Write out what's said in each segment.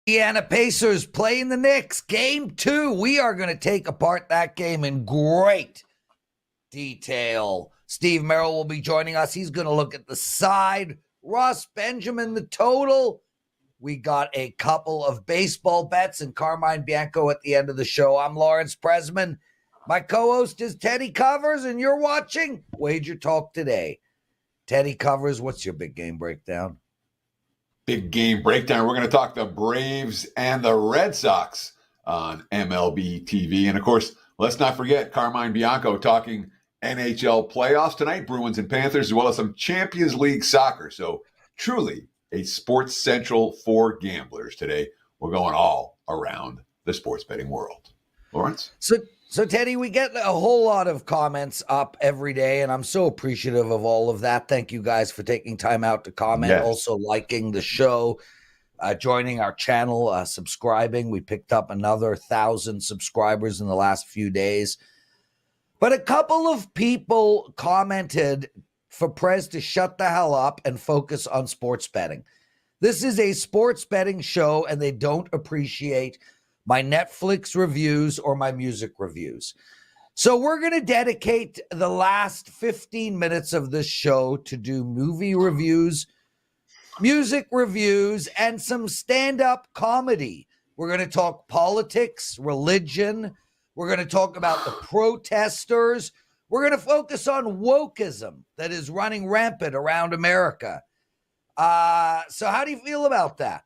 Indiana Pacers playing the Knicks. Game 2. We are going to take apart that game in great detail. Steve Merril will be joining us. He's going to look at the side. Ross Benjamin, the total. We got a couple of baseball bets and Carmine Bianco at the end of the show. I'm Lawrence Presman. My co-host is Teddy Covers, and you're watching WagerTalk Today. Teddy Covers, what's your big game breakdown? Big game breakdown. We're going to talk the Braves and the Red Sox on MLB TV. And, of course, let's not forget Carmine Bianco talking NHL playoffs tonight, Bruins and Panthers, as well as some Champions League soccer. So, truly a sports central for gamblers today. We're going all around the sports betting world. Lawrence? So, Teddy, we get a whole lot of comments up every day, and I'm so appreciative of all of that. Thank you guys for taking time out to comment, Yes. Also liking the show, joining our channel, subscribing. We picked up another 1,000 subscribers in the last few days. But a couple of people commented for Prez to shut the hell up and focus on sports betting. This is a sports betting show, and they don't appreciate my Netflix reviews or my music reviews. So we're going to dedicate the last 15 minutes of this show to do movie reviews, music reviews, and some stand-up comedy. We're going to talk politics, religion. We're going to talk about the protesters. We're going to focus on wokeism that is running rampant around America. So how do you feel about that?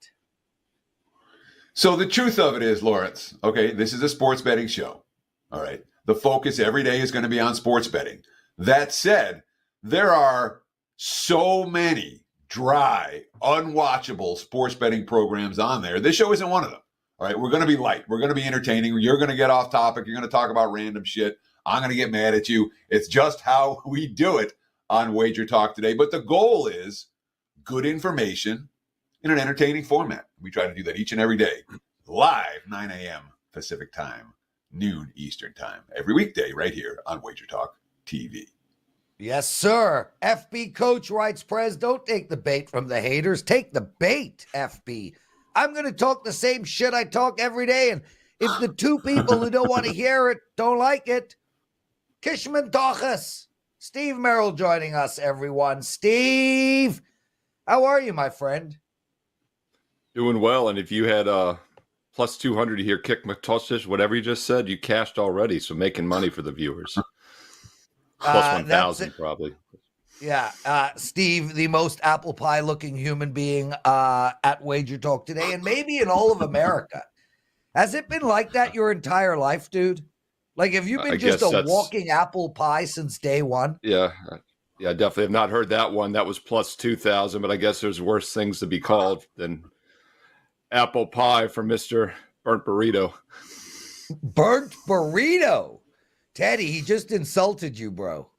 So the truth of it is, Lawrence, okay, this is a sports betting show. All right. The focus every day is going to be on sports betting. That said, there are so many dry, unwatchable sports betting programs on there. This show isn't one of them. All right. We're going to be light. We're going to be entertaining. You're going to get off topic. You're going to talk about random shit. I'm going to get mad at you. It's just how we do it on WagerTalk Today. But the goal is good information in an entertaining format. We try to do that each and every day. Live, 9 a.m. Pacific time, noon Eastern time, every weekday right here on WagerTalk TV. Yes, sir. FB Coach writes, Prez, don't take the bait from the haters. Take the bait, FB. I'm going to talk the same shit I talk every day, and if the two people who don't want to hear it don't like it, Kishman Tochas. Steve Merril joining us, everyone. Steve, how are you, my friend? Doing well, and if you had plus 200 to hear kick Matosic, whatever you just said, you cashed already, so making money for the viewers. Plus 1,000 probably. Yeah, Steve, the most apple pie looking human being at WagerTalk Today, and maybe in all of America. Has it been like that your entire life, dude? Like, have you been just a walking apple pie since day one? Yeah, I definitely have not heard that one. That was plus 2,000, but I guess there's worse things to be called than apple pie for Mr. Burnt Burrito. Burnt Burrito? Teddy, he just insulted you, bro.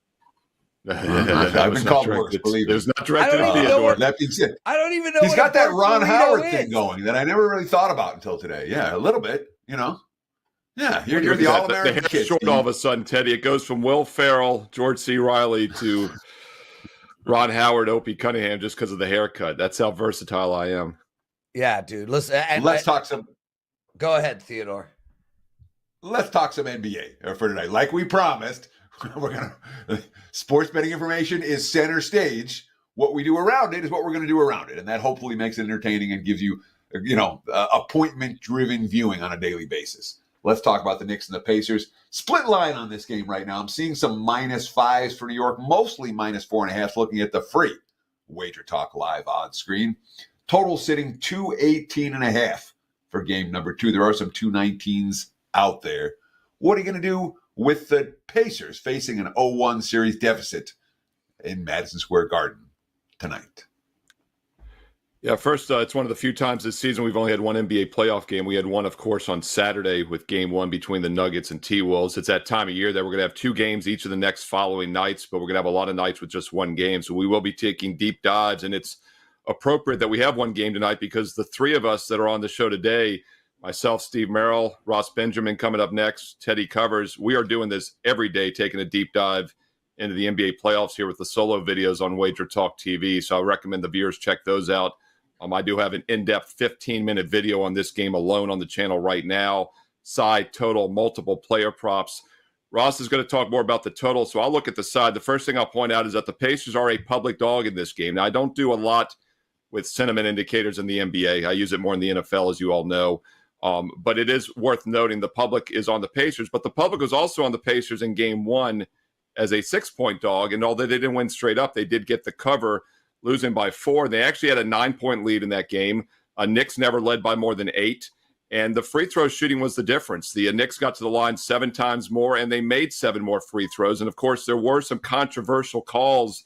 I've been called worse, believe me. It was not directed at Theodore. That being said, I don't even know. He's got that Ron Howard is. thing going that I never really thought about until today. Yeah, a little bit, you know. Yeah, you're the All-American kid. Short all of a sudden, Teddy. It goes from Will Ferrell, George C. Riley to Ron Howard, Opie Cunningham, just because of the haircut. That's how versatile I am. Yeah, dude. Listen, let's talk some. Go ahead, Theodore. Let's talk some NBA for tonight. Like we promised, sports betting information is center stage. What we do around it is what we're going to do around it, and that hopefully makes it entertaining and gives you, appointment-driven viewing on a daily basis. Let's talk about the Knicks and the Pacers. Split line on this game right now. I'm seeing some -5s for New York, mostly -4.5. Looking at the free WagerTalk Live odds screen. Total sitting 218.5 for game number 2. There are some 219s out there. What are you going to do with the Pacers facing an 0-1 series deficit in Madison Square Garden tonight? Yeah, first, it's one of the few times this season we've only had one NBA playoff game. We had one, of course, on Saturday with game 1 between the Nuggets and T-Wolves. It's that time of year that we're going to have 2 games each of the next following nights, but we're going to have a lot of nights with just one game. So we will be taking deep dives, and it's appropriate that we have one game tonight because the 3 of us that are on the show today, myself, Steve Merril, Ross Benjamin coming up next, Teddy Covers, we are doing this every day, taking a deep dive into the NBA playoffs here with the solo videos on WagerTalk TV. So I recommend the viewers check those out I do have an in-depth 15-minute video on this game alone on the channel right now. Side, total, multiple player props. Ross is going to talk more about the total, so I'll look at the side. The first thing I'll point out is that the Pacers are a public dog in this game. Now, I don't do a lot with sentiment indicators in the NBA. I use it more in the NFL, as you all know. But it is worth noting the public is on the Pacers, but the public was also on the Pacers in game one as a 6-point dog. And although they didn't win straight up, they did get the cover, losing by 4. They actually had a 9-point lead in that game. Knicks never led by more than 8. And the free throw shooting was the difference. The Knicks got to the line 7 times more, and they made 7 more free throws. And, of course, there were some controversial calls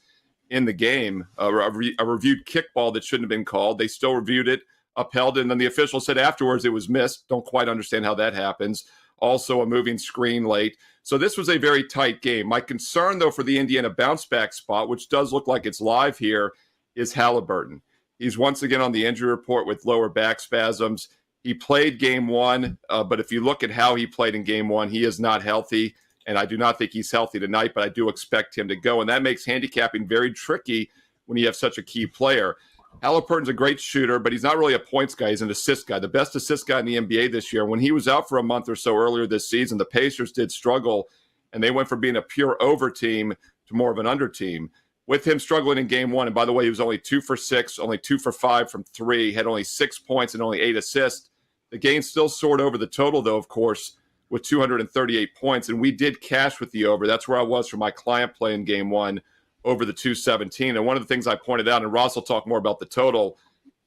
in the game, a reviewed kickball that shouldn't have been called. They still reviewed it, upheld it, and then the official said afterwards it was missed. Don't quite understand how that happens. Also a moving screen late. So this was a very tight game. My concern, though, for the Indiana bounce-back spot, which does look like it's live here, is Halliburton. He's once again on the injury report with lower back spasms. He played game one, but if you look at how he played in game one, he is not healthy, and I do not think he's healthy tonight, but I do expect him to go, and that makes handicapping very tricky when you have such a key player. Halliburton's a great shooter, but he's not really a points guy. He's an assist guy, the best assist guy in the NBA this year. When he was out for a month or so earlier this season, the Pacers did struggle, and they went from being a pure over team to more of an under team. With him struggling in game one, and by the way, he was only 2 for 6, only 2 for 5 from 3, had only 6 points and only 8 assists. The game still soared over the total, though, of course, with 238 points, and we did cash with the over. That's where I was for my client play in game one, over the 217. And one of the things I pointed out, and Ross will talk more about the total,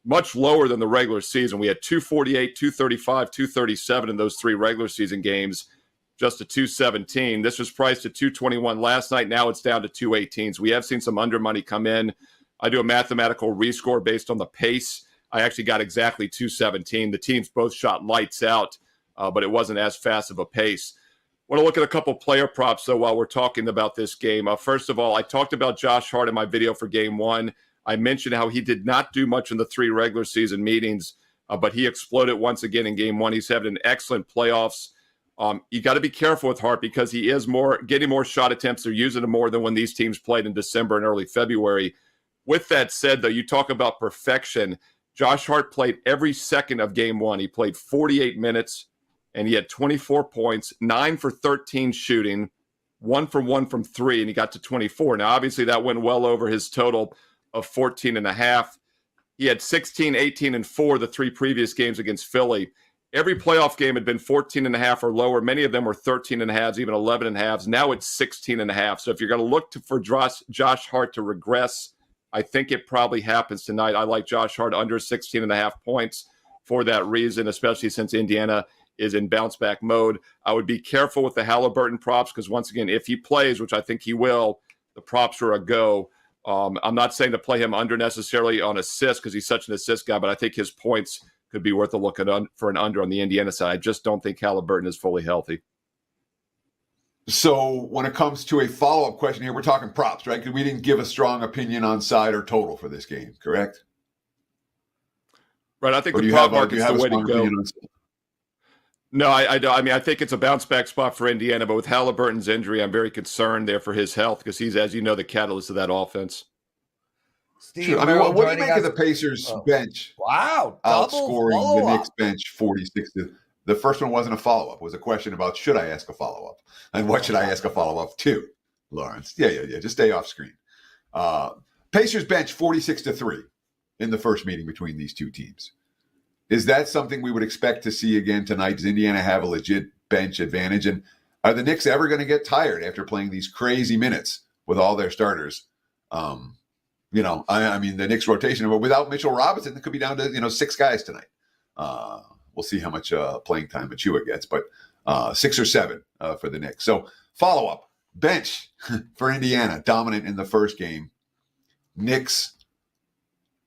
much lower than the regular season. We had 248, 235, 237 in those 3 regular season games, just a 217. This was priced at 221 last night. Now it's down to 218. So we have seen some under money come in. I do a mathematical rescore based on the pace. I actually got exactly 217. The teams both shot lights out, but it wasn't as fast of a pace. I want to look at a couple player props, though, while we're talking about this game. First of all, I talked about Josh Hart in my video for game one. I mentioned how he did not do much in the 3 regular season meetings, but he exploded once again in game one. He's having an excellent playoffs. You got to be careful with Hart because he is getting more shot attempts. They're using him more than when these teams played in December and early February. With that said, though, you talk about perfection. Josh Hart played every second of game one. He played 48 minutes, and he had 24 points, 9 for 13 shooting, 1 for 1 from 3, and he got to 24. Now, obviously, that went well over his total of 14.5. He had 16, 18, and 4 the 3 previous games against Philly. Every playoff game had been 14.5 or lower. Many of them were 13.5s, even 11.5s. Now it's 16.5. So if you're going to look for Josh Hart to regress, I think it probably happens tonight. I like Josh Hart under 16.5 points for that reason, especially since Indiana is in bounce-back mode. I would be careful with the Halliburton props because, once again, if he plays, which I think he will, the props are a go. I'm not saying to play him under necessarily on assists because he's such an assist guy, but I think his points could be worth a look at for an under on the Indiana side. I just don't think Halliburton is fully healthy. So when it comes to a follow-up question here, we're talking props, right? Because we didn't give a strong opinion on side or total for this game, correct? Right. I think the prop market's the way to go. No, I don't. I mean, I think it's a bounce-back spot for Indiana, but with Halliburton's injury, I'm very concerned there for his health because he's, as you know, the catalyst of that offense. Steve, sure. I mean, what do you make of the Pacers bench? Wow. Outscoring the Knicks bench 46 to. The first one wasn't a follow-up. It was a question about should I ask a follow-up? And what should I ask a follow-up to, Lawrence? Yeah. Just stay off screen. Pacers bench 46 to 3 in the first meeting between these two teams. Is that something we would expect to see again tonight? Does Indiana have a legit bench advantage? And are the Knicks ever going to get tired after playing these crazy minutes with all their starters? I mean, the Knicks rotation, but without Mitchell Robinson, it could be down to, 6 guys tonight. We'll see how much playing time Achua gets, but 6 or 7 for the Knicks. So follow-up, bench for Indiana, dominant in the first game. Knicks,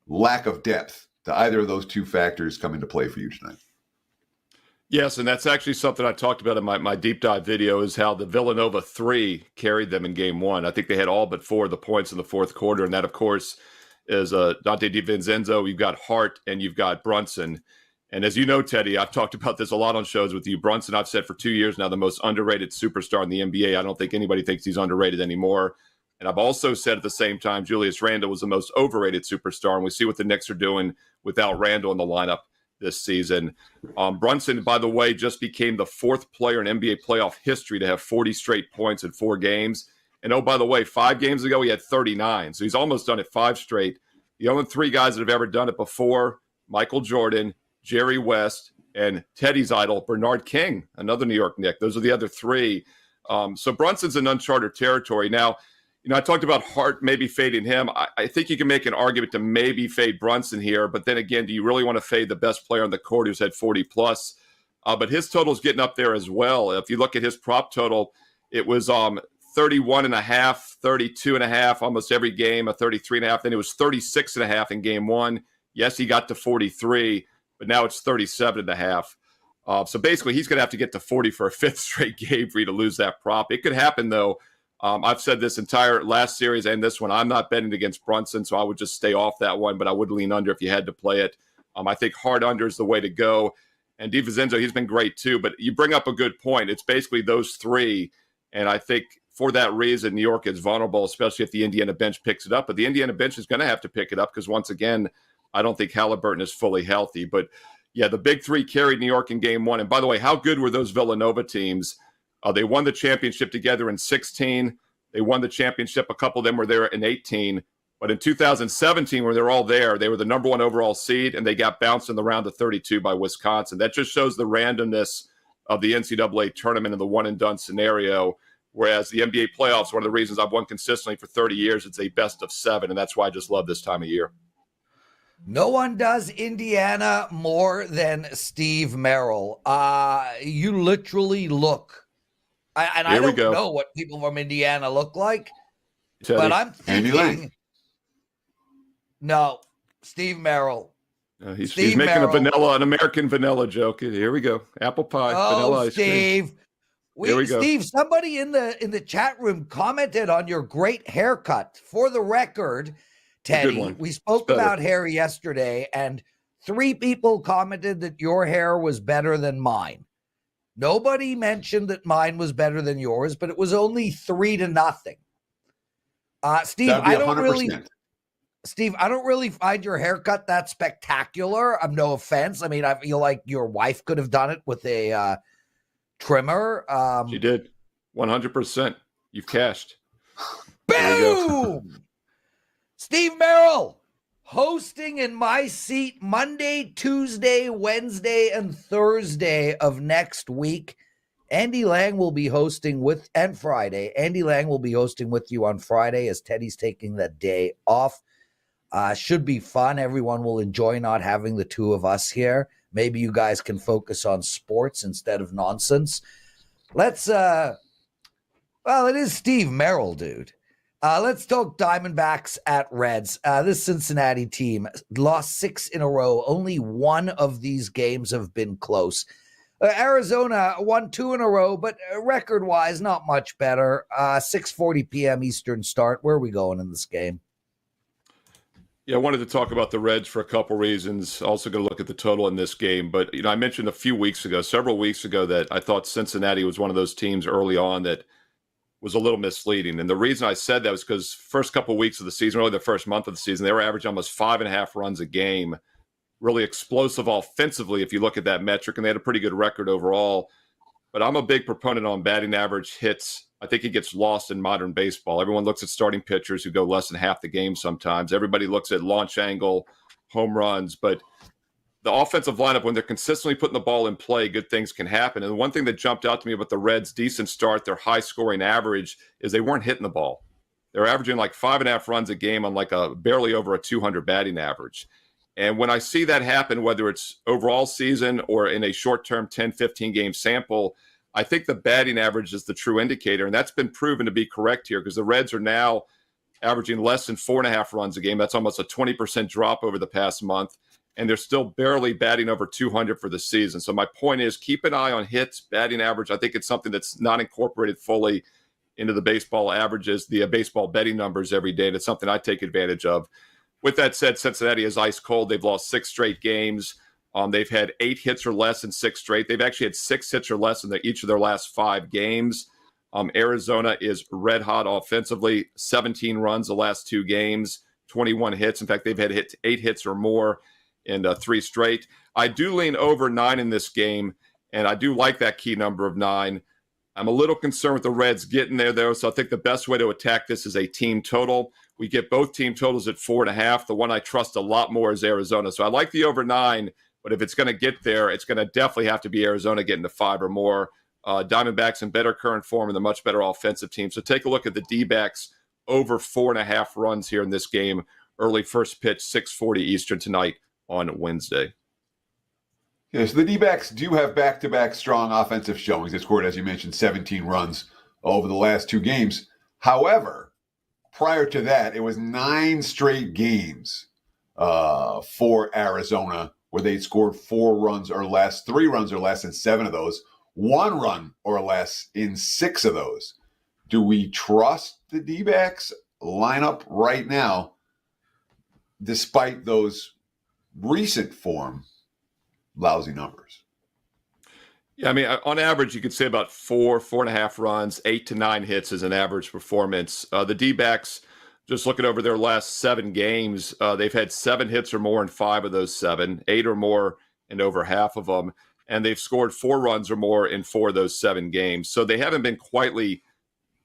lack of depth. Do either of those 2 factors come into play for you tonight? Yes, and that's actually something I talked about in my deep dive video is how the Villanova 3 carried them in game one. I think they had all but 4 of the points in the fourth quarter, and that, of course, is Dante DiVincenzo. You've got Hart, and you've got Brunson. And as you know, Teddy, I've talked about this a lot on shows with you. Brunson, I've said for 2 years now, the most underrated superstar in the NBA. I don't think anybody thinks he's underrated anymore. And I've also said at the same time, Julius Randle was the most overrated superstar. And we see what the Knicks are doing without Randall in the lineup this season. Brunson, by the way, just became the 4th player in NBA playoff history to have 40 straight points in 4 games. And, oh, by the way, 5 games ago, he had 39. So he's almost done it 5 straight. The only 3 guys that have ever done it before, Michael Jordan, Jerry West, and Teddy's idol, Bernard King, another New York Knick. Those are the other 3. So Brunson's in uncharted territory. Now, I talked about Hart maybe fading him. I think you can make an argument to maybe fade Brunson here. But then again, do you really want to fade the best player on the court who's had 40+? But his total's getting up there as well. If you look at his prop total, it was 31.5, 32.5 almost every game, a 33.5. Then it was 36.5 in game 1. Yes, he got to 43, but now it's 37.5. So basically, he's going to have to get to 40 for a 5th straight game for you to lose that prop. It could happen, though. I've said this entire last series and this one, I'm not betting against Brunson, so I would just stay off that one, but I would lean under if you had to play it. I think hard under is the way to go. And DiVincenzo, he's been great too, but you bring up a good point. It's basically those 3, and I think for that reason, New York is vulnerable, especially if the Indiana bench picks it up. But the Indiana bench is going to have to pick it up because, once again, I don't think Halliburton is fully healthy. But, yeah, the big 3 carried New York in game 1. And, by the way, how good were those Villanova teams? They won the championship together in 16. They won the championship. A couple of them were there in 18. But in 2017, when they're all there, they were the number 1 overall seed, and they got bounced in the round of 32 by Wisconsin. That just shows the randomness of the NCAA tournament and the one-and-done scenario, whereas the NBA playoffs, one of the reasons I've won consistently for 30 years, it's a best of 7, and that's why I just love this time of year. No one does Indiana more than Steve Merril. You literally look. I don't know what people from Indiana look like, Teddy. but I'm Andy thinking, Lang. no, Steve Merril. He's making an American vanilla joke. Here we go. Apple pie, vanilla ice cream. Steve. Here we go. Steve, somebody in the chat room commented on your great haircut. For the record, Teddy, we spoke about hair yesterday, and 3 people commented that your hair was better than mine. Nobody mentioned that mine was better than yours, but it was only 3-0. Steve, I don't really find your haircut that spectacular. No offense. I mean, I feel like your wife could have done it with a trimmer. She did. 100%. You've cashed. Boom! Steve Merril hosting in my seat Monday, Tuesday, Wednesday, and Thursday of next week. Andy Lang will be hosting and Friday. Andy Lang will be hosting with you on Friday as Teddy's taking that day off. Should be fun. Everyone will enjoy not having the 2 of us here. Maybe you guys can focus on sports instead of nonsense. It is Steve Merril, dude. Let's talk Diamondbacks at Reds. This Cincinnati team lost 6 in a row. Only 1 of these games have been close. Arizona won 2 in a row, but record-wise, not much better. 6:40 p.m. Eastern start. Where are we going in this game? Yeah, I wanted to talk about the Reds for a couple reasons. Also going to look at the total in this game. But, I mentioned several weeks ago, that I thought Cincinnati was one of those teams early on that was a little misleading. And the reason I said that was because first couple of weeks of the season, really the first month of the season, they were averaging almost 5.5 runs a game. Really explosive offensively if you look at that metric, and they had a pretty good record overall. But I'm a big proponent on batting average hits. I think it gets lost in modern baseball. Everyone looks at starting pitchers who go less than half the game sometimes. Everybody looks at launch angle, home runs. But the offensive lineup, when they're consistently putting the ball in play, good things can happen. And the one thing that jumped out to me about the Reds' decent start, their high-scoring average, is they weren't hitting the ball. They're averaging like 5.5 runs a game on like a barely over a 200 batting average. And when I see that happen, whether it's overall season or in a short-term 10, 15-game sample, I think the batting average is the true indicator. And that's been proven to be correct here because the Reds are now averaging less than 4.5 runs a game. That's almost a 20% drop over the past month. And they're still barely batting over 200 for the season. So my point is, keep an eye on hits, batting average. I think it's something that's not incorporated fully into the baseball averages, the baseball betting numbers every day. And it's something I take advantage of. With that said, Cincinnati is ice cold. They've lost 6 straight games. They've had 8 hits or less in 6 straight. They've actually had 6 hits or less in each of their last 5 games. Arizona is red hot offensively, 17 runs the last 2 games, 21 hits. In fact, they've had 8 hits or more. in 3 straight. I do lean over 9 in this game, and I do like that key number of 9. I'm a little concerned with the Reds getting there, though, so I think the best way to attack this is a team total. We get both team totals at 4.5. The one I trust a lot more is Arizona. So I like the over 9, but if it's going to get there, it's going to definitely have to be Arizona getting to 5 or more. Diamondbacks in better current form and a much better offensive team. So take a look at the D-backs over 4.5 runs here in this game. Early first pitch, 6:40 Eastern tonight on Wednesday. Yeah, so the D-backs do have back-to-back strong offensive showings. They scored, as you mentioned, 17 runs over the last 2 games. However, prior to that, it was 9 straight games for Arizona where they scored 4 runs or less, 3 runs or less in 7 of those, 1 run or less in 6 of those. Do we trust the D-backs lineup right now, despite those recent form lousy numbers? Yeah, I mean, on average, you could say about 4.5 runs, 8 to 9 hits is an average performance. The D-backs, just looking over their last 7 games, they've had 7 hits or more in 5 of those 7, 8 or more in over half of them, and they've scored 4 runs or more in 4 of those 7 games. So they haven't been quietly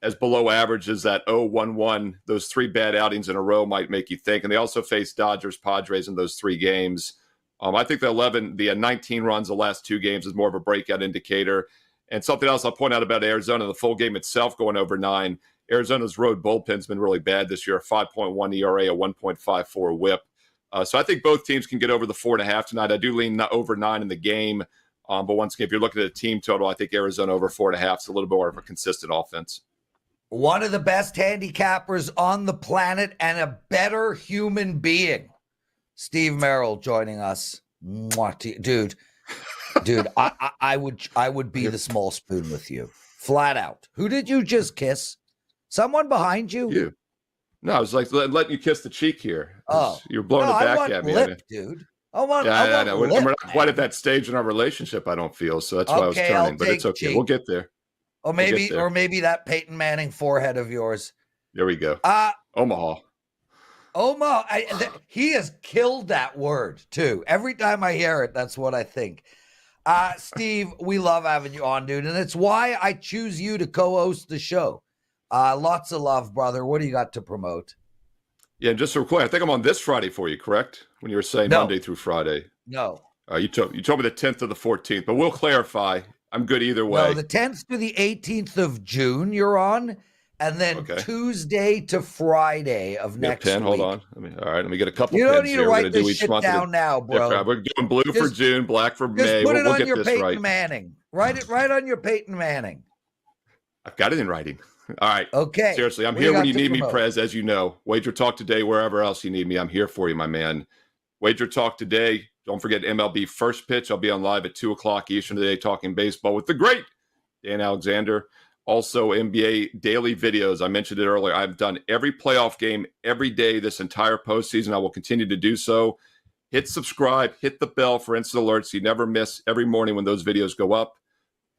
as below average as that 0-1-1. Those 3 bad outings in a row might make you think. And they also faced Dodgers, Padres in those 3 games. I think the 19 runs the last 2 games is more of a breakout indicator. And something else I'll point out about Arizona, the full game itself going over 9. Arizona's road bullpen's been really bad this year, a 5.1 ERA, a 1.54 whip. So I think both teams can get over the 4.5 tonight. I do lean over 9 in the game. But once again, if you're looking at a team total, I think Arizona over 4.5 is a little bit more of a consistent offense. One of the best handicappers on the planet and a better human being, Steve Merril, joining us. Dude, I would be the small spoon with you, flat out. Who did you just kiss? Someone behind you? You. No, I was like letting you kiss the cheek here. Oh, you're blowing it back at me. Lip, dude. I want We're lip, not quite at that stage in our relationship, I don't feel. So that's why I was turning. But it's okay. Cheek. We'll get there. Or maybe that Peyton Manning forehead of yours. There we go. Omaha. He has killed that word too. Every time I hear it, that's what I think. Steve, we love having you on, dude, and it's why I choose you to co-host the show. Lots of love, brother. What do you got to promote? Yeah, just so quick, I think I'm on this Friday for you, correct? When you were saying Monday through Friday. No. You told me the 10th or the 14th, but we'll clarify. I'm good either way. No, the 10th to the 18th of June you're on, and then Tuesday to Friday of next week. Hold on. All right, let me get a couple. You don't need here. to write this shit down now, bro. Yeah, we're doing blue for June, black for May. Put it we'll on get your this Peyton right. Manning. Write it right on your Peyton Manning. I've got it in writing. All right. Okay. Seriously, I'm here when you need me, Prez, as you know. Wager Talk Today, wherever else you need me, I'm here for you, my man. Wager Talk Today. Don't forget MLB First Pitch. I'll be on live at 2 o'clock Eastern today talking baseball with the great Dan Alexander. Also, NBA daily videos. I mentioned it earlier. I've done every playoff game every day this entire postseason. I will continue to do so. Hit subscribe. Hit the bell for instant alerts. You never miss every morning when those videos go up.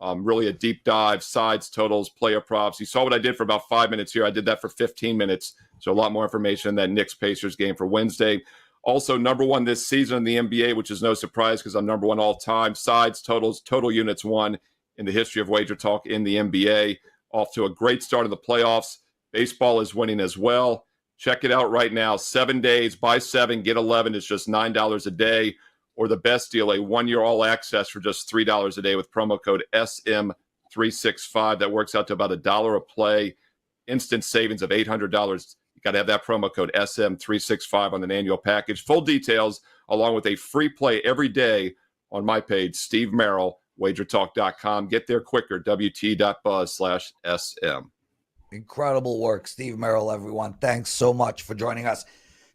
Really a deep dive, sides, totals, player props. You saw what I did for about 5 minutes here. I did that for 15 minutes. So a lot more information in that Knicks-Pacers game for Wednesday. Also, number 1 this season in the NBA, which is no surprise because I'm number 1 all time. Sides, totals, total units won in the history of Wager Talk in the NBA. Off to a great start of the playoffs. Baseball is winning as well. Check it out right now. 7 days, buy 7, get 11. It's just $9 a day. Or the best deal, a 1-year all access for just $3 a day with promo code SM365. That works out to about $1 a play. Instant savings of $800. You got to have that promo code SM365 on an annual package. Full details, along with a free play every day on my page, Steve Merril, WagerTalk.com. Get there quicker, WT.buzz/SM. Incredible work, Steve Merril, everyone. Thanks so much for joining us.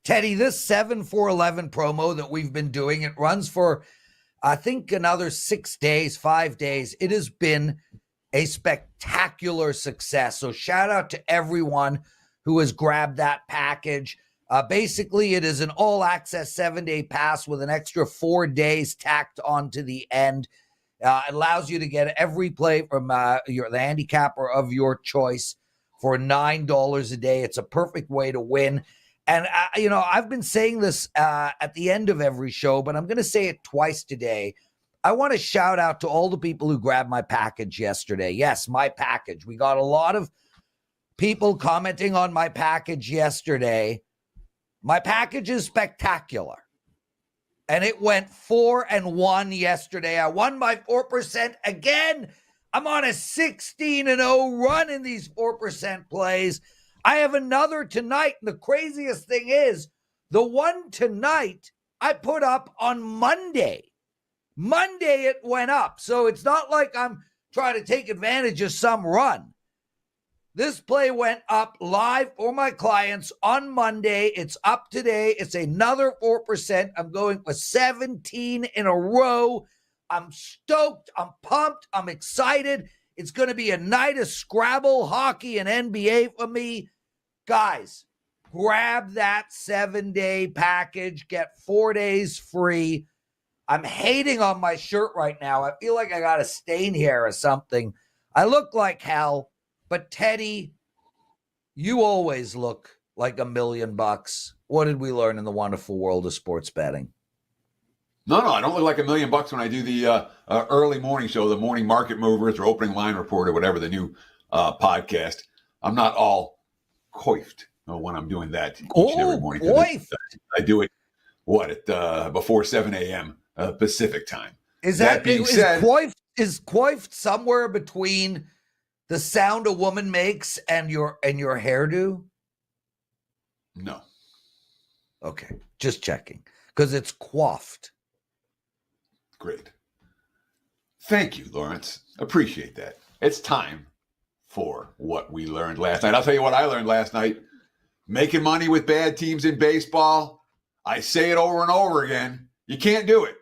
Teddy, this 7-4-11 promo that we've been doing, it runs for, I think, another 6 days, 5 days. It has been a spectacular success. So shout out to everyone who has grabbed that package. Basically, it is an all-access 7-day pass with an extra 4 days tacked onto the end. It allows you to get every play from the handicapper of your choice for $9 a day. It's a perfect way to win. And, I've been saying this at the end of every show, but I'm going to say it twice today. I want to shout out to all the people who grabbed my package yesterday. Yes, my package. We got a lot of people commenting on my package yesterday. My package is spectacular. And it went 4-1 yesterday. I won my 4% again. I'm on a 16-0 run in these 4% plays. I have another tonight. And the craziest thing is, the one tonight I put up on Monday. Monday it went up. So it's not like I'm trying to take advantage of some run. This play went up live for my clients on Monday. It's up today. It's another 4%. I'm going for 17 in a row. I'm stoked. I'm pumped. I'm excited. It's going to be a night of Scrabble, hockey, and NBA for me. Guys, grab that 7-day package. Get 4 days free. I'm hating on my shirt right now. I feel like I got a stain here or something. I look like hell. But Teddy, you always look like $1 million. What did we learn in the wonderful world of sports betting? No, I don't look like $1 million when I do the early morning show, the morning market movers or opening line report or whatever, the new podcast. I'm not all coiffed when I'm doing that each and every morning. I do it, before 7 a.m. Pacific time. Is coiffed somewhere between the sound a woman makes and your hairdo? No. Okay, just checking. Because it's coiffed. Great. Thank you, Lawrence. Appreciate that. It's time for what we learned last night. I'll tell you what I learned last night. Making money with bad teams in baseball. I say it over and over again. You can't do it.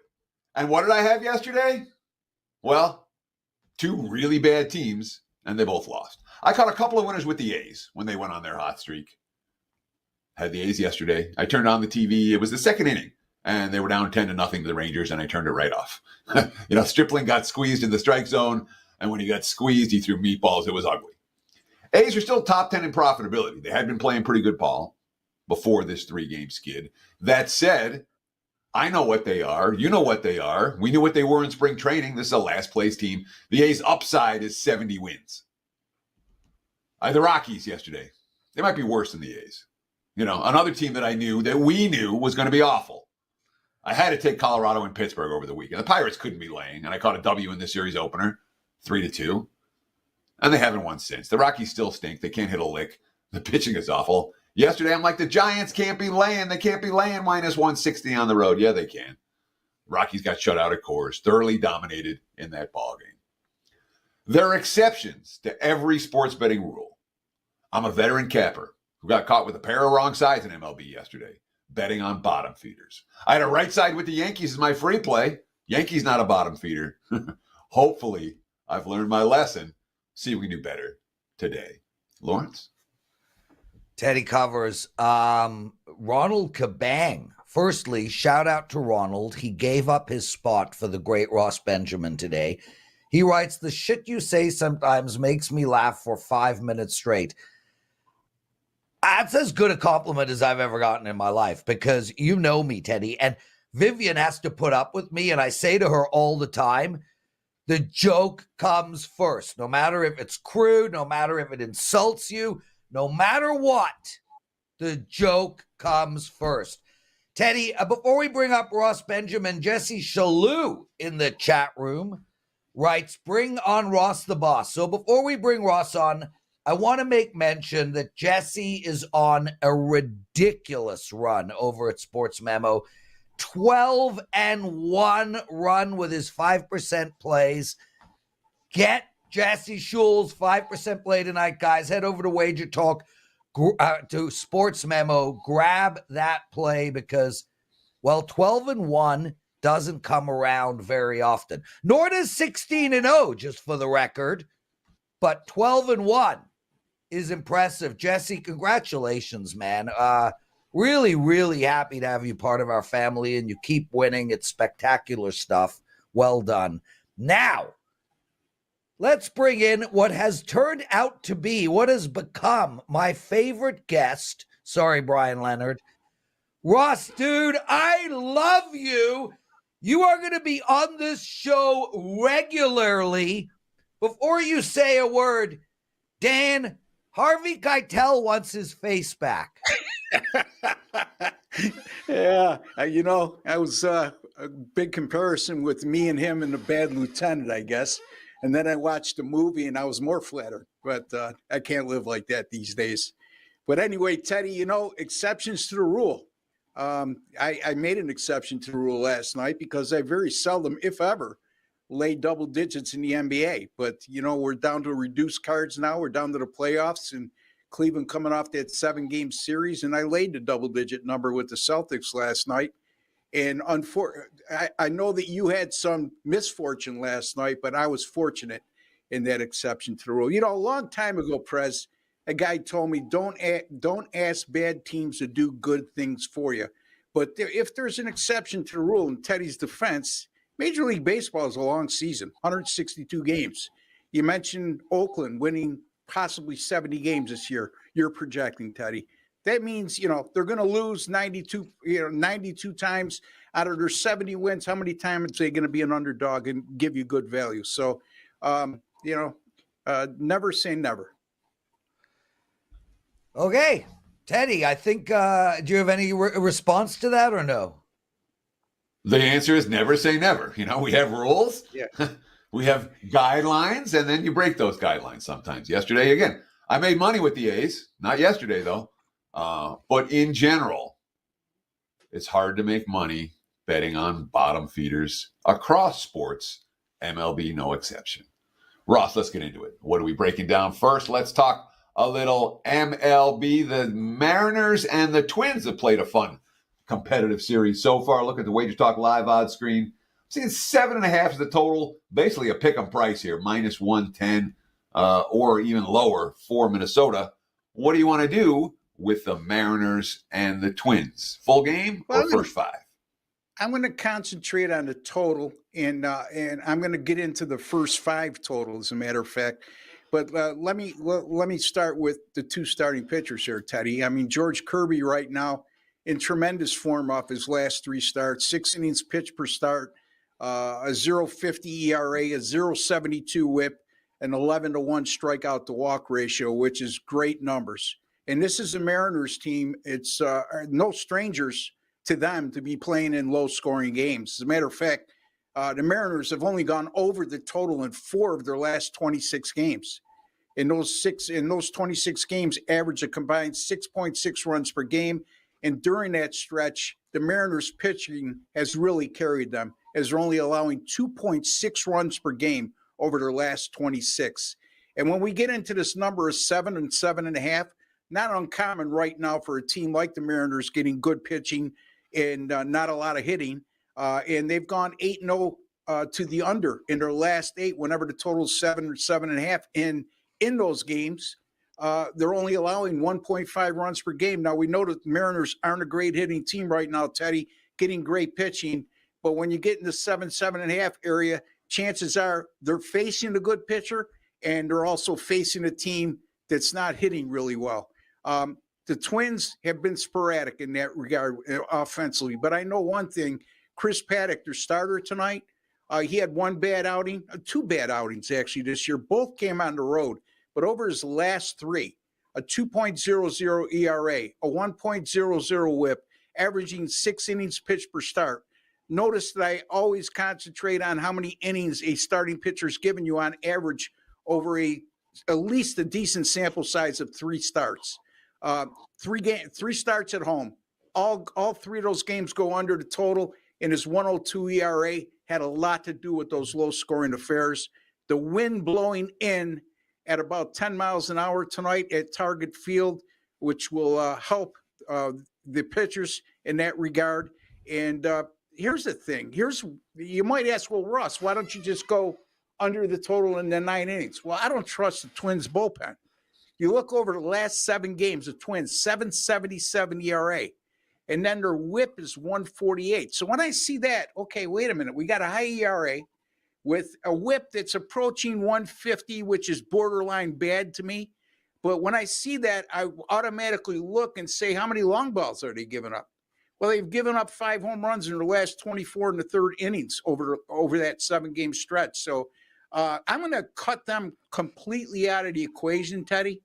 And what did I have yesterday? Well, 2 really bad teams, and they both lost. I caught a couple of winners with the A's when they went on their hot streak. Had the A's yesterday. I turned on the TV. It was the second inning, and they were down 10-0 to the Rangers, and I turned it right off. Stripling got squeezed in the strike zone, and when he got squeezed, he threw meatballs. It was ugly. A's are still top 10 in profitability. They had been playing pretty good ball before this 3-game skid. That said, I know what they are. You know what they are. We knew what they were in spring training. This is a last place team. The A's upside is 70 wins. The Rockies yesterday, they might be worse than the A's. Another team that we knew was going to be awful. I had to take Colorado and Pittsburgh over the weekend. The Pirates couldn't be laying, and I caught a W in the series opener, 3-2. And they haven't won since. The Rockies still stink. They can't hit a lick. The pitching is awful. Yesterday, I'm like, the Giants can't be laying. They can't be laying minus 160 on the road. Yeah, they can. Rockies got shut out at Coors, thoroughly dominated in that ballgame. There are exceptions to every sports betting rule. I'm a veteran capper who got caught with a pair of wrong sides in MLB yesterday, betting on bottom feeders. I had a right side with the Yankees as my free play. Yankees not a bottom feeder. Hopefully, I've learned my lesson. See if we can do better today. Lawrence? Teddy covers. Ronald Kabang. Firstly, shout out to Ronald. He gave up his spot for the great Ross Benjamin today. He writes, the shit you say sometimes makes me laugh for 5 minutes straight. That's as good a compliment as I've ever gotten in my life because you know me, Teddy. And Vivian has to put up with me. And I say to her all the time, the joke comes first. No matter if it's crude, no matter if it insults you, no matter what, the joke comes first. Teddy, before we bring up Ross Benjamin, Jesse Shalou in the chat room writes, bring on Ross the boss. So before we bring Ross on, I want to make mention that Jesse is on a ridiculous run over at Sports Memo. 12-1 run with his 5% plays. Get Jesse Shule's 5% play tonight, guys. Head over to WagerTalk, to Sports Memo. Grab that play because, 12-1 doesn't come around very often. Nor does 16-0, just for the record. But 12-1 is impressive. Jesse, congratulations, man. Really, really happy to have you part of our family, and you keep winning. It's spectacular stuff. Well done. Now, let's bring in what has turned out to be, what has become my favorite guest Sorry, Brian Leonard. Ross, dude, I love you. You are going to be on this show regularly. Before you say a word, Dan, Harvey Keitel wants his face back. Yeah, I was a big comparison with me and him in The Bad Lieutenant, I guess. And then I watched the movie and I was more flattered. But I can't live like that these days. But anyway, Teddy, exceptions to the rule. I made an exception to the rule last night because I very seldom, if ever, lay double digits in the NBA. But, we're down to reduced cards now. We're down to the playoffs and Cleveland coming off that 7-game series. And I laid the double-digit number with the Celtics last night. And I know that you had some misfortune last night, but I was fortunate in that exception to the rule. A long time ago, Prez, a guy told me, don't ask bad teams to do good things for you. But if there's an exception to the rule, in Teddy's defense, Major League Baseball is a long season, 162 games. You mentioned Oakland winning possibly 70 games this year. You're projecting, Teddy. That means, they're going to lose 92 times out of their 70 wins. How many times are they going to be an underdog and give you good value? So, never say never. Okay, Teddy, I think, do you have any response to that or no? The answer is never say never. We have rules. Yeah. We have guidelines, and then you break those guidelines sometimes. Yesterday, again, I made money with the A's. Not yesterday, though. But in general, it's hard to make money betting on bottom feeders across sports, MLB no exception. Ross, let's get into it. What are we breaking down first? Let's talk a little MLB. The Mariners and the Twins have played a fun competitive series so far. Look at the WagerTalk live odds screen. I'm seeing 7.5 is the total. Basically a pick 'em price here, minus 110 or even lower for Minnesota. What do you want to do with the Mariners and the Twins? Full game or first 5? I'm going to concentrate on the total, and I'm going to get into the first 5 total, as a matter of fact. But let me start with the 2 starting pitchers here, Teddy. I mean, George Kirby right now in tremendous form off his last 3 starts, 6 innings pitched per start, a 0.50 ERA, a 0.72 WHIP, an 11-to-1 strikeout to walk ratio, which is great numbers. And this is the Mariners team. It's no strangers to them to be playing in low-scoring games. As a matter of fact, the Mariners have only gone over the total in 4 of their last 26 games. In those 26 games, average a combined 6.6 runs per game. And during that stretch, the Mariners pitching has really carried them, as they're only allowing 2.6 runs per game over their last 26. And when we get into this number of 7 and 7.5, not uncommon right now for a team like the Mariners getting good pitching and not a lot of hitting. And they've gone 8-0 to the under in their last 8, whenever the total is 7 or 7.5. And in those games, they're only allowing 1.5 runs per game. Now, we know that the Mariners aren't a great hitting team right now, Teddy, getting great pitching. But when you get in the 7.5 area, chances are they're facing a good pitcher, and they're also facing a team that's not hitting really well. The Twins have been sporadic in that regard offensively. But I know one thing, Chris Paddock, their starter tonight, he had 1 bad outing, 2 bad outings actually this year. Both came on the road. But over his last 3, a 2.00 ERA, a 1.00 WHIP, averaging 6 innings pitched per start. Notice that I always concentrate on how many innings a starting pitcher is giving you on average over at least a decent sample size of 3 starts. 3 starts at home. All 3 of those games go under the total, and his 1.02 ERA had a lot to do with those low-scoring affairs. The wind blowing in at about 10 miles an hour tonight at Target Field, which will help the pitchers in that regard. And here's the thing. You might ask, well, Russ, why don't you just go under the total in the 9 innings? Well, I don't trust the Twins bullpen. You look over the last 7 games, the Twins, 7.77 ERA. And then their WHIP is 1.48. So when I see that, okay, wait a minute. We got a high ERA with a WHIP that's approaching 150, which is borderline bad to me. But when I see that, I automatically look and say, how many long balls are they giving up? Well, they've given up 5 home runs in the last 24 and the third innings over that 7-game stretch. So I'm going to cut them completely out of the equation, Teddy.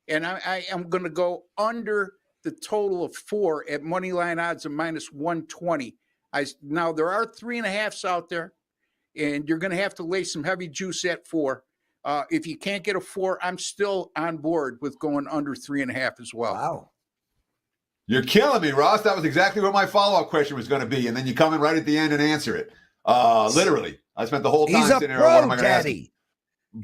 And I am going to go under the total of 4 at money line odds of -120. Now, there are 3.5s out there, and you're going to have to lay some heavy juice at 4. If you can't get a 4, I'm still on board with going under 3.5 as well. Wow. You're killing me, Ross. That was exactly what my follow-up question was going to be, and then you come in right at the end and answer it. Literally, I spent the whole time He's a sitting there. What am pro, I going to ask you? Teddy.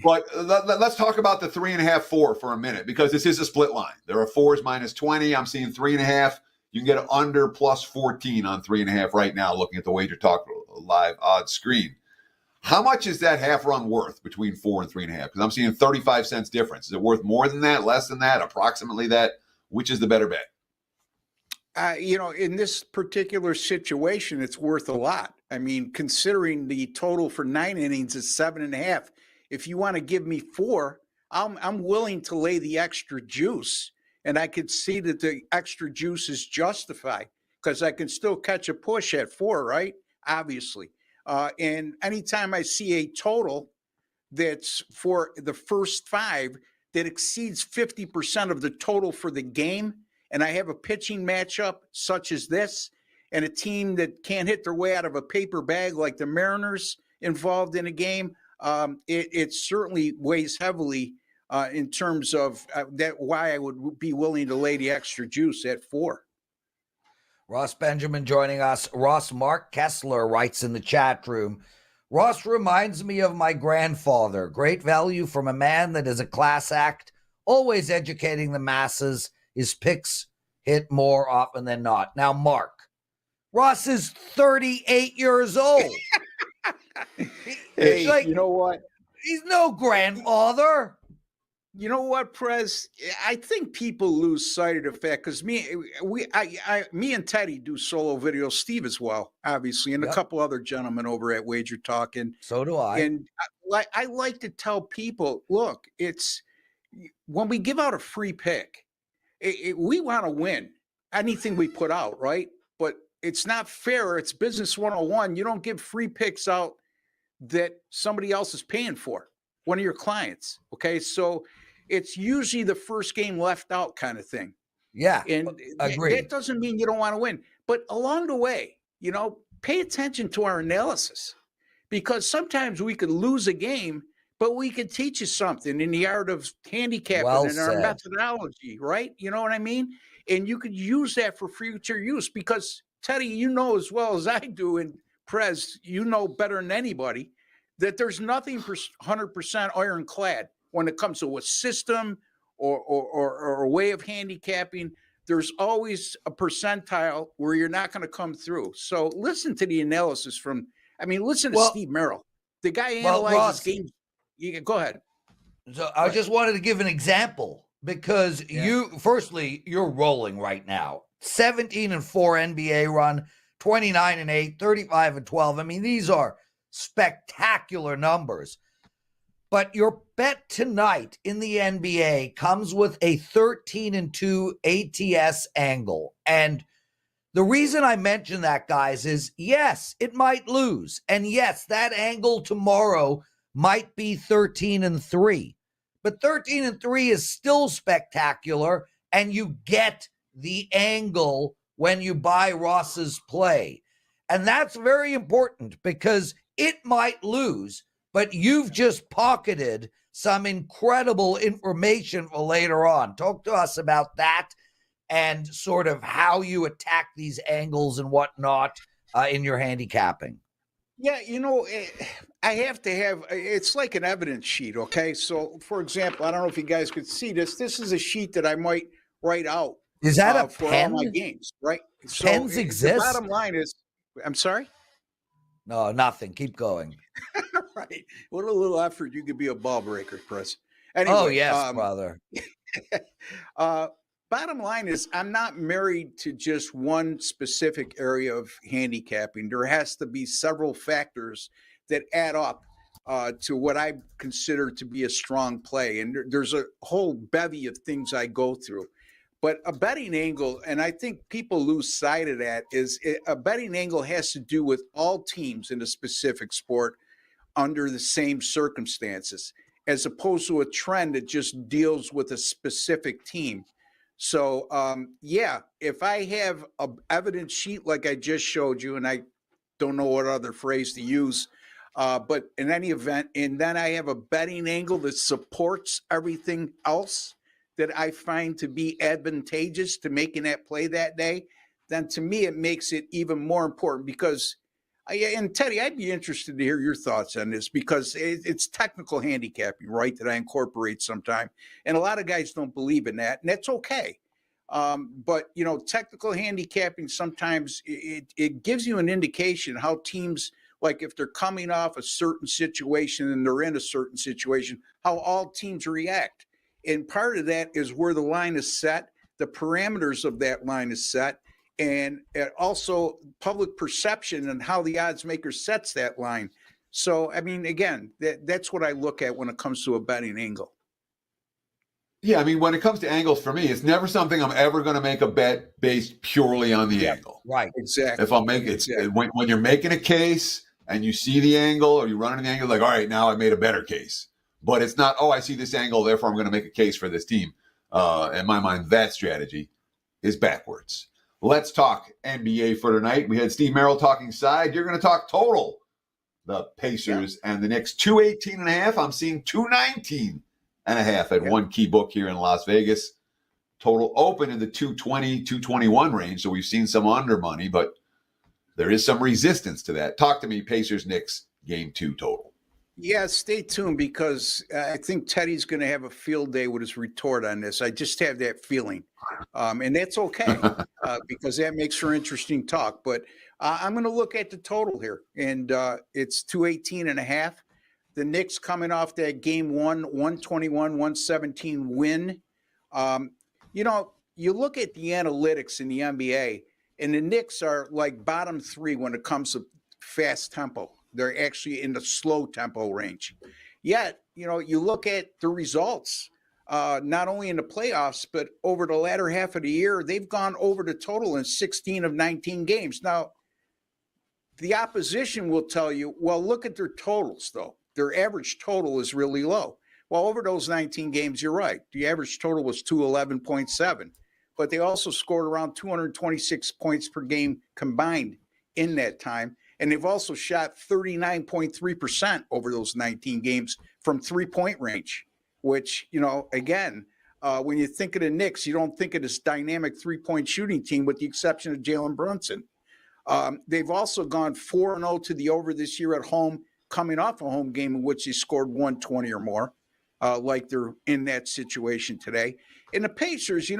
But let's talk about the 3.5, 4 for a minute, because this is a split line. There are 4s -20. I'm seeing 3.5. You can get under +14 on 3.5 right now, looking at the WagerTalk live odds screen. How much is that half run worth between 4 and 3.5? Because I'm seeing 35 cents difference. Is it worth more than that, less than that, approximately that? Which is the better bet? In this particular situation, it's worth a lot. I mean, considering the total for 9 innings is 7.5. If you want to give me 4, I'm willing to lay the extra juice, and I could see that the extra juice is justified because I can still catch a push at 4, right? Obviously. And anytime I see a total that's for the first 5 that exceeds 50% of the total for the game, and I have a pitching matchup such as this, and a team that can't hit their way out of a paper bag like the Mariners involved in a game, it certainly weighs heavily in terms of that. Why I would be willing to lay the extra juice at 4. Ross Benjamin joining us. Ross, Mark Kessler writes in the chat room, Ross reminds me of my grandfather. Great value from a man that is a class act, always educating the masses. His picks hit more often than not. Now, Mark, Ross is 38 years old. Hey, you know what? He's no grandfather. You know what, Prez? I think people lose sight of the fact because me and Teddy do solo videos. Steve as well, obviously, and a couple other gentlemen over at WagerTalk, and so do I. And I like to tell people, look, it's when we give out a free pick, we want to win anything we put out, right? But it's not fair. It's business 101. You don't give free picks out that somebody else is paying for, one of your clients. Okay, so it's usually the first game left out kind of thing. Yeah, and that doesn't mean you don't want to win, but along the way, pay attention to our analysis, because sometimes we could lose a game, but we could teach you something in the art of handicapping and our methodology, right? You know what I mean? And you could use that for future use, because Teddy, you know as well as I do, and Prez, you know better than anybody, that there's nothing 100% ironclad when it comes to a system or a way of handicapping. There's always a percentile where you're not going to come through. So listen to the analysis listen to Steve Merril. The guy analyzes games. Go ahead. So I just wanted to give an example, because you're rolling right now. 17-4 NBA run, 29-8, 35-12. I mean, these are spectacular numbers. But your bet tonight in the NBA comes with a 13-2 ATS angle. And the reason I mention that, guys, is yes, it might lose. And yes, that angle tomorrow might be 13-3. But 13-3 is still spectacular, and you get the angle when you buy Ross's play. And that's very important, because it might lose, but you've just pocketed some incredible information for later on. Talk to us about that and sort of how you attack these angles and whatnot in your handicapping. Yeah, I have to have, it's like an evidence sheet, okay? So, for example, I don't know if you guys could see this. This is a sheet that I might write out. Is that a for pen? all my games, right? So Pens exist? The bottom line is, I'm sorry? No, nothing. Keep going. Right. What a little effort. You could be a ball breaker, Chris. Anyway, oh, yes, brother. Bottom line is, I'm not married to just one specific area of handicapping. There has to be several factors that add up to what I consider to be a strong play. And there's a whole bevy of things I go through. But a betting angle, and I think people lose sight of that, is a betting angle has to do with all teams in a specific sport under the same circumstances, as opposed to a trend that just deals with a specific team. So, if I have an evidence sheet like I just showed you, and I don't know what other phrase to use, but in any event, and then I have a betting angle that supports everything else that I find to be advantageous to making that play that day, then to me it makes it even more important because, and Teddy, I'd be interested to hear your thoughts on this because it's technical handicapping, right, that I incorporate sometime. And a lot of guys don't believe in that, and that's okay. But, technical handicapping, sometimes it gives you an indication how teams, like if they're coming off a certain situation and they're in a certain situation, how all teams react. And part of that is where the line is set, the parameters of that line is set, and also public perception and how the odds maker sets that line. So, I mean, again, that's what I look at when it comes to a betting angle. Yeah, I mean, when it comes to angles for me, it's never something I'm ever going to make a bet based purely on the angle. Right. Exactly. If I'm making when you're making a case and you see the angle or you're running the angle, like, all right, now I made a better case. But it's not, I see this angle, therefore I'm going to make a case for this team. In my mind, that strategy is backwards. Let's talk NBA for tonight. We had Steve Merril talking side. You're going to talk total. The Pacers and the Knicks, 218.5. I'm seeing 219.5 at one key book here in Las Vegas. Total open in the 220, 221 range. So we've seen some under money, but there is some resistance to that. Talk to me, Pacers, Knicks, game 2 total. Yeah, stay tuned because I think Teddy's going to have a field day with his retort on this. I just have that feeling. And that's okay because that makes for interesting talk. But I'm going to look at the total here, and it's 218.5. The Knicks coming off that game 121-117 win. You look at the analytics in the NBA, and the Knicks are like bottom 3 when it comes to fast tempo. They're actually in the slow tempo range. Yet, you look at the results, not only in the playoffs, but over the latter half of the year, they've gone over the total in 16 of 19 games. Now, the opposition will tell you, well, look at their totals, though. Their average total is really low. Well, over those 19 games, you're right. The average total was 211.7, but they also scored around 226 points per game combined in that time. And they've also shot 39.3% over those 19 games from 3-point range, which, again, when you think of the Knicks, you don't think of this dynamic 3-point shooting team with the exception of Jalen Brunson. They've also gone 4-0 to the over this year at home, coming off a home game in which they scored 120 or more, like they're in that situation today. And the Pacers,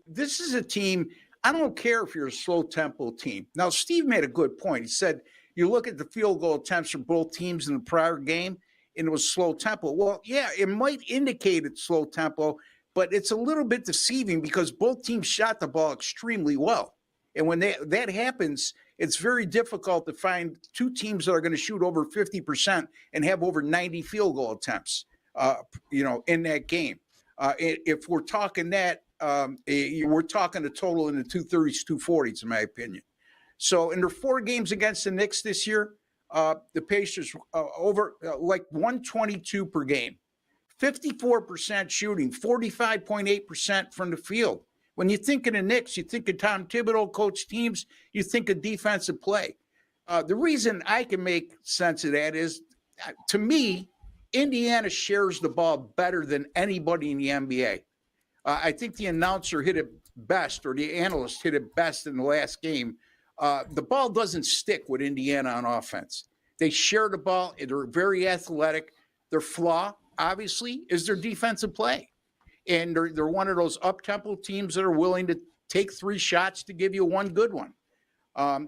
this is a team, I don't care if you're a slow tempo team. Now, Steve made a good point. He said, you look at the field goal attempts for both teams in the prior game, and it was slow tempo. Well, yeah, it might indicate it's slow tempo, but it's a little bit deceiving because both teams shot the ball extremely well. And when that happens, it's very difficult to find two teams that are going to shoot over 50% and have over 90 field goal attempts, in that game. If we're talking that, we're talking a total in the 230s, 240s, in my opinion. So in their 4 games against the Knicks this year, the Pacers over like 122 per game, 54% shooting, 45.8% from the field. When you think of the Knicks, you think of Tom Thibodeau coach teams, you think of defensive play. The reason I can make sense of that is, to me, Indiana shares the ball better than anybody in the NBA. I think the announcer hit it best, or the analyst hit it best in the last game. The ball doesn't stick with Indiana on offense. They share the ball. They're very athletic. Their flaw, obviously, is their defensive play. And they're one of those up-tempo teams that are willing to take 3 shots to give you one good one.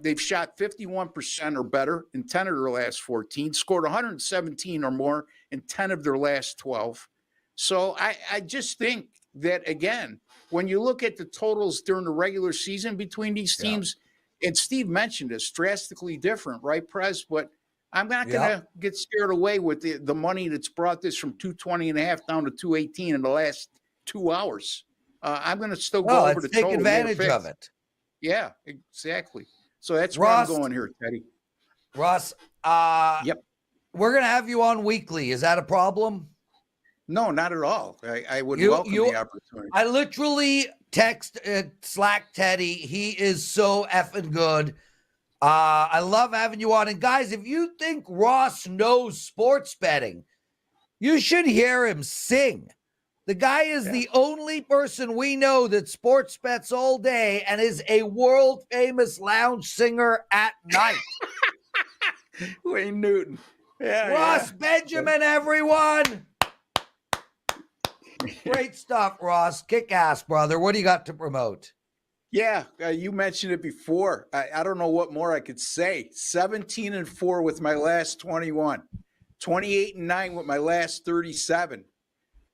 They've shot 51% or better in 10 of their last 14, scored 117 or more in 10 of their last 12. So I just think that, again, when you look at the totals during the regular season between these teams, and Steve mentioned this, drastically different, right, Prez? But I'm not going to get scared away with the money that's brought this from 220.5 down to 218 in the last 2 hours. I'm going to still go over the take total. advantage of it. Yeah, exactly. So that's Ross, where I'm going here, Teddy. Ross, yep. We're going to have you on weekly. Is that a problem? No, not at all. I would welcome the opportunity. I literally Slack Teddy. He is so effing good. I love having you on. And guys, if you think Ross knows sports betting, you should hear him sing. The guy is the only person we know that sports bets all day and is a world famous lounge singer at night. Wayne Newton. Yeah, Ross Benjamin, everyone. Great stuff, Ross. Kick ass, brother. What do you got to promote? Yeah, you mentioned it before. I don't know what more I could say. 17-4 with my last 21, 28-9 with my last 37,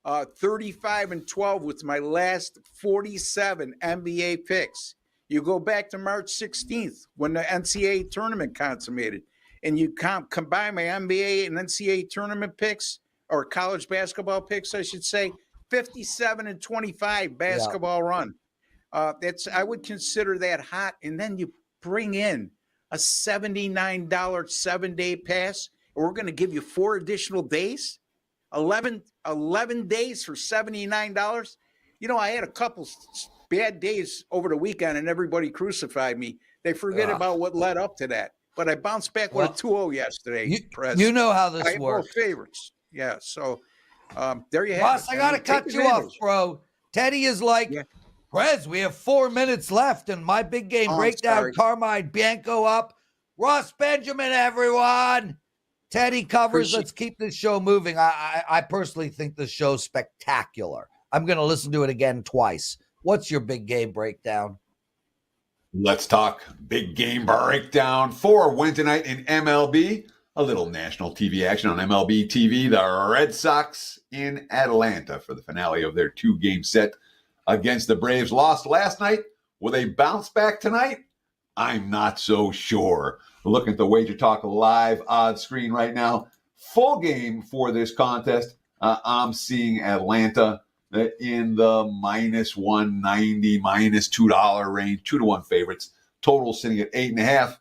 35-12 with my last 47 NBA picks. You go back to March 16th when the NCAA tournament consummated, and you combine my NBA and NCAA tournament picks, or college basketball picks, I should say, 57-25 basketball run. I would consider that hot. And then you bring in a $79 7-day pass. And we're going to give you 4 additional days, 11 days for $79. You know, I had a couple bad days over the weekend and everybody crucified me. They forget about what led up to that. But I bounced back with a 2-0 yesterday, Prez. You know how this works. Favorites. Yeah, so there you have Ross, it. I got to cut you off, bro. Teddy is like, Prez, we have 4 minutes left, and my big game breakdown, Carmine Bianco up. Ross Benjamin, everyone. Teddy covers. Let's keep this show moving. I personally think this show's spectacular. I'm going to listen to it again twice. What's your big game breakdown? Let's talk big game breakdown for Wednesday night in MLB. A little national TV action on MLB TV. The Red Sox in Atlanta for the finale of their 2-game set against the Braves. Lost last night. Will they bounce back tonight? I'm not so sure. Looking at the WagerTalk live odds screen right now. Full game for this contest. I'm seeing Atlanta in the minus 190, minus $2 range, 2-1 favorites. Total sitting at 8.5.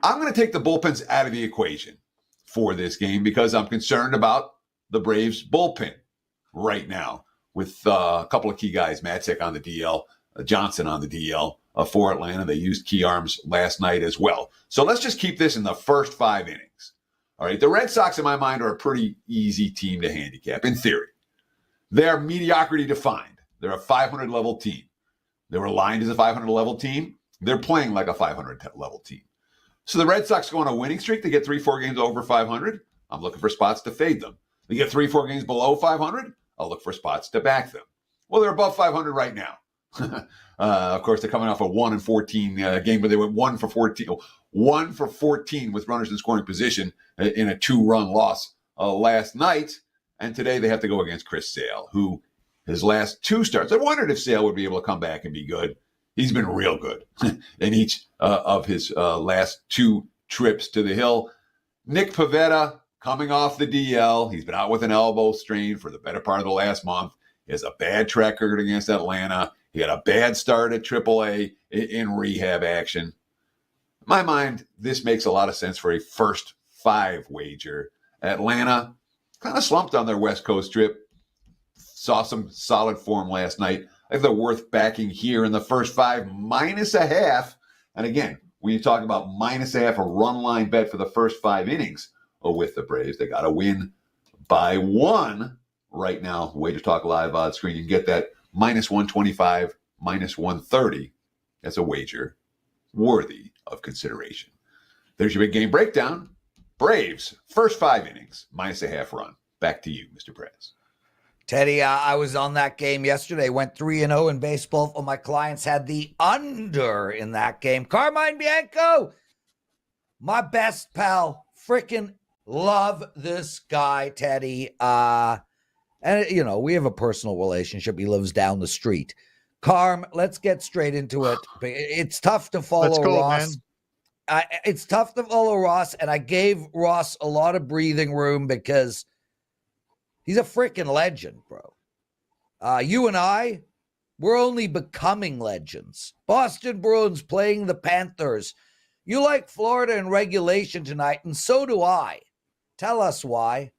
I'm going to take the bullpens out of the equation for this game because I'm concerned about the Braves bullpen right now with a couple of key guys, Matzek on the DL, Johnson on the DL for Atlanta. They used key arms last night as well. So let's just keep this in the first 5 innings. All right, the Red Sox, in my mind, are a pretty easy team to handicap, in theory. They're mediocrity defined. They're a 500 level team. They were aligned as a 500 level team. They're playing like a 500 level team. So the Red Sox go on a winning streak. They get 3-4 games over 500. I'm looking for spots to fade them. They get 3-4 games below 500. I'll look for spots to back them. Well, they're above 500 right now. Of course, they're coming off a 1-14 game where they went 1 for 14 with runners in scoring position in a 2-run loss last night. And today they have to go against Chris Sale, who his last 2 starts. I wondered if Sale would be able to come back and be good. He's been real good in each of his last 2 trips to the Hill. Nick Pivetta coming off the DL. He's been out with an elbow strain for the better part of the last month. He has a bad track record against Atlanta. He had a bad start at AAA in rehab action. In my mind, this makes a lot of sense for a first 5 wager. Atlanta kind of slumped on their West Coast trip. Saw some solid form last night. I think they're worth backing here in the first 5, -0.5. And again, when you talk about -0.5, a run line bet for the first 5 innings with the Braves, they got to win by 1 right now. WagerTalk live odds screen. You can get that -125, -130. That's a wager worthy of consideration. There's your big game breakdown. Braves, first 5 innings, -0.5 run. Back to you, Mr. Prez. Teddy, I was on that game yesterday, went 3-0 in baseball. All my clients had the under in that game. Carmine Bianco, my best pal, freaking love this guy, Teddy. And, you know, we have a personal relationship. He lives down the street. Carm, let's get straight into it. It's tough to follow Ross. Man. It's tough to follow Ross, and I gave Ross a lot of breathing room because he's a freaking legend, bro. You and I, we're only becoming legends. Boston Bruins playing the Panthers. You like Florida in regulation tonight, and so do I. Tell us why.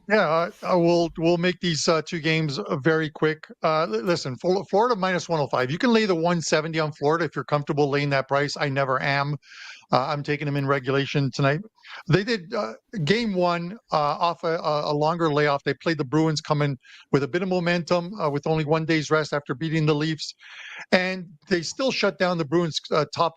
Yeah, we'll make these two games very quick. Listen, Florida minus 105. You can lay the 170 on Florida if you're comfortable laying that price. I never am. I'm taking them in regulation tonight. They did game one off a longer layoff. They played the Bruins coming with a bit of momentum with only 1 day's rest after beating the Leafs. And they still shut down the Bruins' top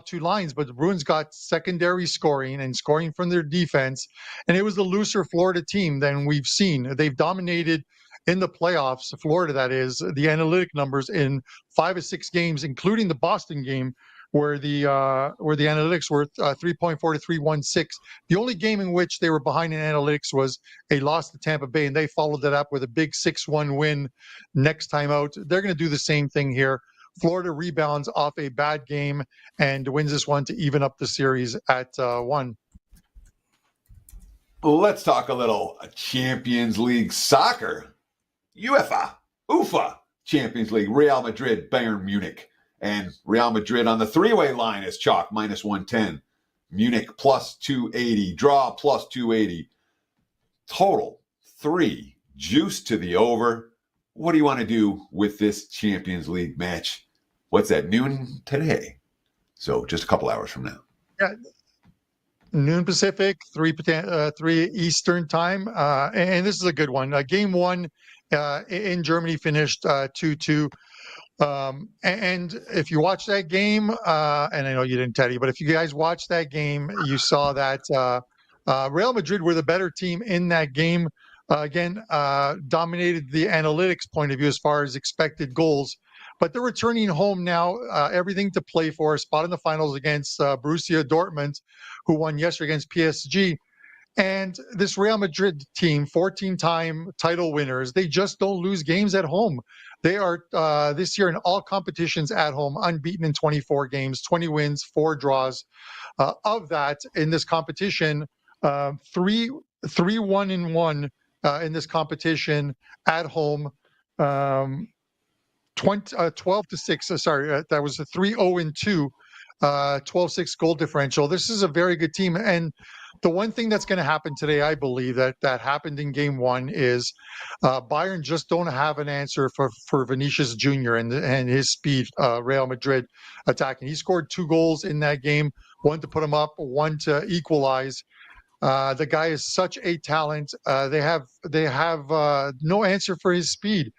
two lines, but the Bruins got secondary scoring and scoring from their defense. And it was a looser Florida team than we've seen. They've dominated in the playoffs, Florida, that is, the analytic numbers in 5 of 6 games, including the Boston game, where the analytics were 3.4 to 3.16. The only game in which they were behind in analytics was a loss to Tampa Bay, and they followed that up with a big 6-1 win next time out. They're going to do the same thing here. Florida rebounds off a bad game and wins this one to even up the series at 1. Let's talk a little Champions League soccer. UEFA Champions League, Real Madrid, Bayern Munich. And Real Madrid on the three-way line is chalk, minus 110. Munich, plus 280. Draw, plus 280. Total, 3. Juice to the over. What do you want to do with this Champions League match? What's that, noon today? So just a couple hours from now. Yeah, noon Pacific, 3 Eastern time. And this is a good one. Game one in Germany finished 2-2. And if you watch that game, and I know you didn't, Teddy, but if you guys watched that game, you saw that Real Madrid were the better team in that game. Dominated the analytics point of view as far as expected goals. But they're returning home now, everything to play for, a spot in the finals against Borussia Dortmund, who won yesterday against PSG. And this Real Madrid team, 14-time title winners, they just don't lose games at home. They are this year in all competitions at home, unbeaten in 24 games, 20 wins, 4 draws. Of that, in this competition, 3-1-1 in this competition at home. 12-6. That was a 3-0-2, 12-6 goal differential. This is a very good team. And the one thing that's going to happen today, I believe, that happened in game one is Bayern just don't have an answer for Vinicius Jr. and his speed, Real Madrid attacking. He scored 2 goals in that game, one to put him up, one to equalize. The guy is such a talent. They have no answer for his speed.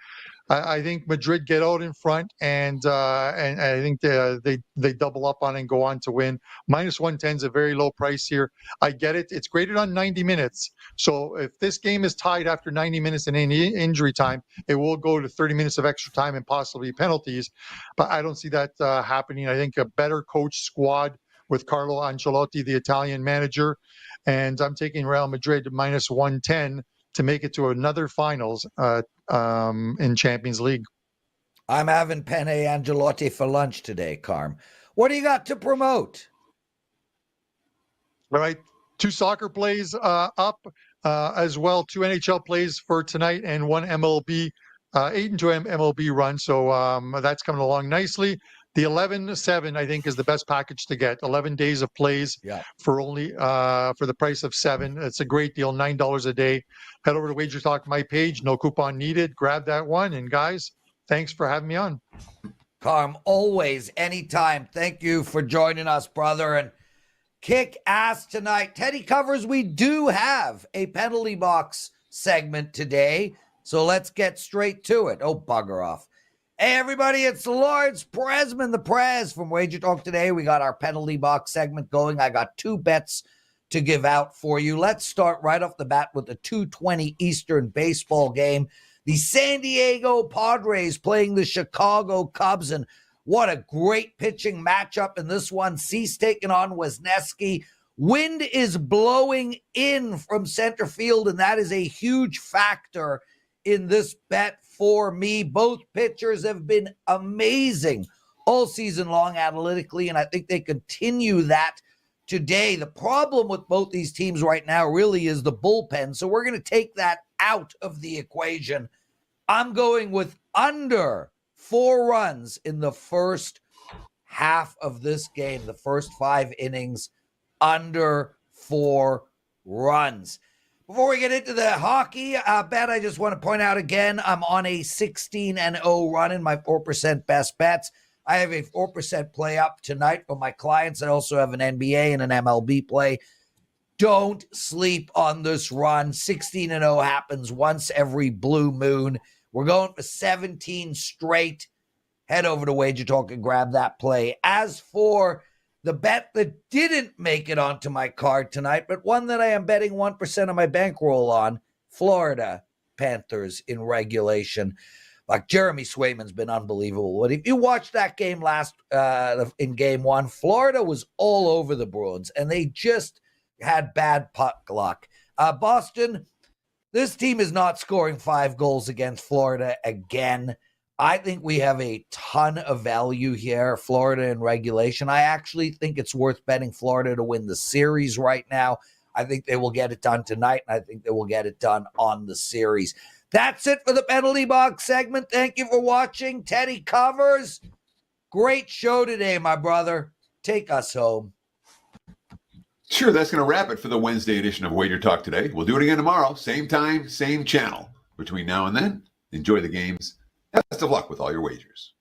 I think Madrid get out in front, and I think they double up on it and go on to win. Minus 110 is a very low price here. I get it. It's graded on 90 minutes. So if this game is tied after 90 minutes and any injury time, it will go to 30 minutes of extra time and possibly penalties. But I don't see that happening. I think a better coach squad with Carlo Ancelotti, the Italian manager, and I'm taking Real Madrid minus 110 to make it to another finals in Champions League. I'm having Penne Angelotti for lunch today, Carm. What do you got to promote? All right. 2 soccer plays up as well. 2 NHL plays for tonight and 1 MLB, 8-2 MLB run. So that's coming along nicely. The 11-7, I think, is the best package to get. 11 days of plays for only for the price of 7. It's a great deal, $9 a day. Head over to WagerTalk, my page. No coupon needed. Grab that one. And guys, thanks for having me on. Carm, always, anytime. Thank you for joining us, brother. And kick ass tonight. Teddy covers, we do have a penalty box segment today. So let's get straight to it. Oh, bugger off. Hey, everybody, it's Lawrence Presman, the Prez from WagerTalk Today. We got our penalty box segment going. I got 2 bets to give out for you. Let's start right off the bat with the 2:20 Eastern baseball game. The San Diego Padres playing the Chicago Cubs, and what a great pitching matchup in this one. Cease taking on Wisniewski. Wind is blowing in from center field, and that is a huge factor in this bet for me. Both pitchers have been amazing all season long analytically, and I think they continue that today. The problem with both these teams right now really is the bullpen, so we're going to take that out of the equation. I'm going with under 4 runs in the first half of this game, the first 5 innings, under 4 runs. Before we get into the hockey bet, I just want to point out again, I'm on a 16-0 run in my 4% best bets. I have a 4% play up tonight for my clients. I also have an NBA and an MLB play. Don't sleep on this run. 16-0 happens once every blue moon. We're going for 17 straight. Head over to WagerTalk and grab that play. As for the bet that didn't make it onto my card tonight, but one that I am betting 1% of my bankroll on, Florida Panthers in regulation. Like, Jeremy Swayman's been unbelievable. But if you watched that game last in game 1, Florida was all over the Bruins, and they just had bad puck luck. Boston, this team is not scoring 5 goals against Florida again. I think we have a ton of value here, Florida in regulation. I actually think it's worth betting Florida to win the series right now. I think they will get it done tonight, and I think they will get it done on the series. That's it for the penalty box segment. Thank you for watching. Teddy covers. Great show today, my brother. Take us home. Sure, that's going to wrap it for the Wednesday edition of Wager Talk Today. We'll do it again tomorrow, same time, same channel. Between now and then, enjoy the games. Best of luck with all your wagers.